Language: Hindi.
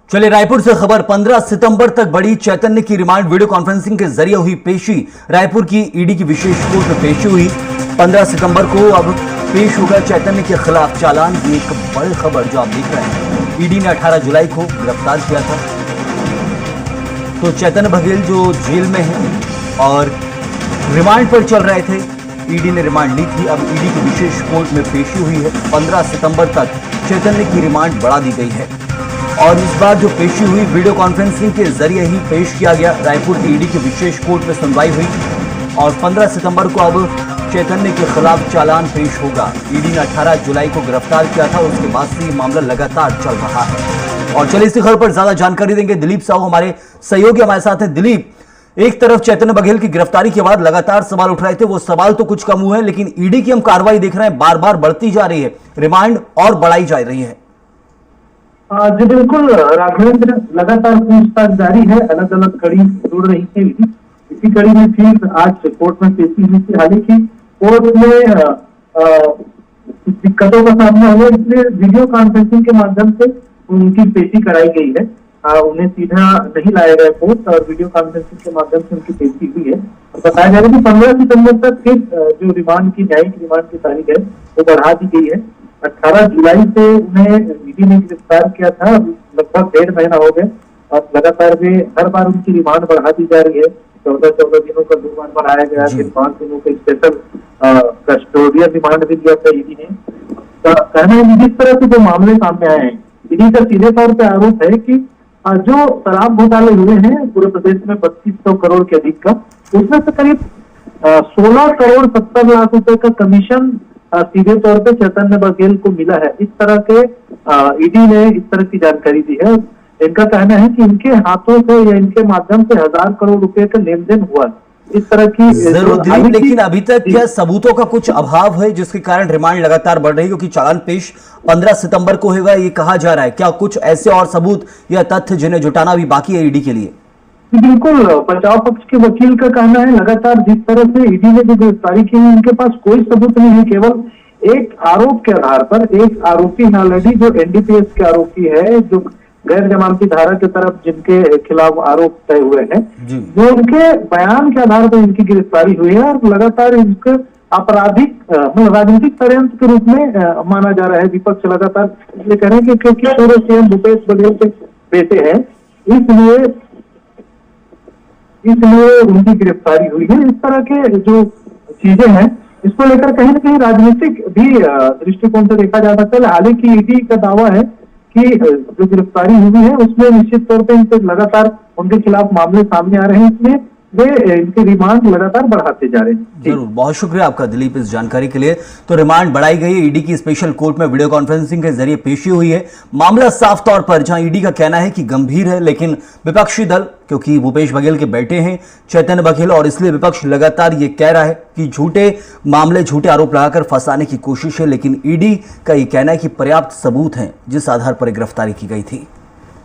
चलिए रायपुर से खबर। 15 सितंबर तक बड़ी चैतन्य की रिमांड वीडियो कॉन्फ्रेंसिंग के जरिए हुई पेशी। रायपुर की ईडी की विशेष कोर्ट में पेशी हुई। 15 सितंबर को अब पेश होगा चैतन्य के खिलाफ चालान। ये एक बड़ी खबर जो आप देख रहे हैं। ईडी ने 18 जुलाई को गिरफ्तार किया था। तो चैतन्य बघेल जो जेल में है और रिमांड पर चल रहे थे, ईडी ने रिमांड ली थी। अब ईडी की विशेष कोर्ट में पेशी हुई है। 15 सितंबर तक चैतन्य की रिमांड बढ़ा दी गई है और इस बार जो पेशी हुई वीडियो कॉन्फ्रेंसिंग के जरिए ही पेश किया गया। रायपुर की ईडी की विशेष कोर्ट में सुनवाई हुई और 15 सितंबर को अब चैतन्य के खिलाफ चालान पेश होगा। ईडी ने 18 जुलाई को गिरफ्तार किया था। उसके बाद से मामला लगातार चल रहा है। और चलिए इसी खबर पर ज्यादा जानकारी देंगे दिलीप साहू, हमारे सहयोगी हमारे साथ हैं। दिलीप, एक तरफ चैतन्य बघेल की गिरफ्तारी के बाद लगातार सवाल उठ रहे थे, वो सवाल तो कुछ कम हुए हैं, लेकिन ईडी की हम कार्रवाई देख रहे हैं बार बार बढ़ती जा रही है, रिमांड और बढ़ाई जा रही है। जी बिल्कुल राघवेंद्र, लगातार पूछताछ जारी है। अलग अलग कड़ी जुड़ रही है। इसी कड़ी में फिर आज कोर्ट में पेशी हुई थी। हालांकि कोर्ट में दिक्कतों का सामना हुआ, इसलिए वीडियो कॉन्फ्रेंसिंग के माध्यम से उनकी पेशी कराई गई है। उन्हें सीधा नहीं लाया गया कोर्ट और वीडियो कॉन्फ्रेंसिंग के माध्यम से उनकी पेशी हुई है। बताया जा रहा है कि 15 सितंबर तक फिर जो रिमांड की न्यायिक रिमांड की तारीख है वो बढ़ा दी गई है। 18 जुलाई से उन्हें ईडी ने गिरफ्तार किया था। लगभग 1.5 महीना हो गए और लगातार वे हर बार उनकी रिमांड बढ़ा दी जा रही है। 14 दिनों का रिमांड बढ़ाया गया, फिर 5 दिनों का स्पेशल कस्टोडियल रिमांड भी दिया था ईडी ने। कहना है कि जिस तरह से जो मामले सामने आए हैं, ईडी का सीधे तौर पर आरोप है कि जो शराब घोटाले हुए हैं पूरे प्रदेश में 3200 करोड़ के अधिक का, उसमें से करीब 16 करोड़ 70 लाख रुपए का कमीशन सीधे तौर पे चैतन्य बघेल को मिला है। इस तरह के ईडी ने इस तरह की जानकारी दी है। इनका कहना है कि इनके हाथों से या इनके माध्यम से 1000 करोड़ रुपए का लेन देन हुआ। इस तरह की जरूर, लेकिन अभी तक क्या सबूतों का कुछ अभाव है जिसके कारण रिमांड लगातार बढ़ रही है? क्योंकि चालान पेश 15 सितंबर को होगा ये कहा जा रहा है। क्या कुछ ऐसे और सबूत या तथ्य जिन्हें जुटाना भी बाकी है ईडी के लिए? बिल्कुल, बचाव पक्ष के वकील का कहना है लगातार जिस तरह से ईडी ने जो गिरफ्तारी की है, उनके पास कोई सबूत नहीं है। केवल एक आरोप के आधार पर एक आरोपी ऑलरेडी जो एनडीपीएस के आरोपी है, जो गैर जमानती धारा की तरफ जिनके खिलाफ आरोप तय हुए हैं, जो उनके बयान के आधार पर इनकी गिरफ्तारी हुई है और लगातार इनको आपराधिक राजनीतिक षड्यंत्र के रूप में माना जा रहा है। विपक्ष लगातार इसलिए कह रहे हैं कि क्योंकि पूर्व सीएम भूपेश बघेल के बेटे हैं, इसलिए उनकी गिरफ्तारी हुई है। इस तरह के जो चीजें हैं, इसको लेकर कहीं ना कहीं राजनीतिक भी दृष्टिकोण से देखा जा सकता है। हालांकि ईडी का दावा है कि जो गिरफ्तारी हुई है उसमें निश्चित तौर पर इनसे लगातार उनके खिलाफ मामले सामने आ रहे हैं, इसलिए वे इनके रिमांड लगातार बढ़ाते जा रहे हैं। जरूर, बहुत शुक्रिया आपका दिलीप इस जानकारी के लिए। तो रिमांड बढ़ाई गई है। ईडी की स्पेशल कोर्ट में वीडियो कॉन्फ्रेंसिंग के जरिए पेशी हुई है। मामला साफ तौर पर, जहां ईडी का कहना है कि गंभीर है, लेकिन विपक्षी दल, क्योंकि भूपेश बघेल के बेटे हैं चैतन्य बघेल, और इसलिए विपक्ष लगातार ये कह रहा है कि झूठे मामले, झूठे आरोप लगाकर फंसाने की कोशिश है। लेकिन ईडी का ये कहना है कि पर्याप्त सबूत हैं जिस आधार पर गिरफ्तारी की गई थी।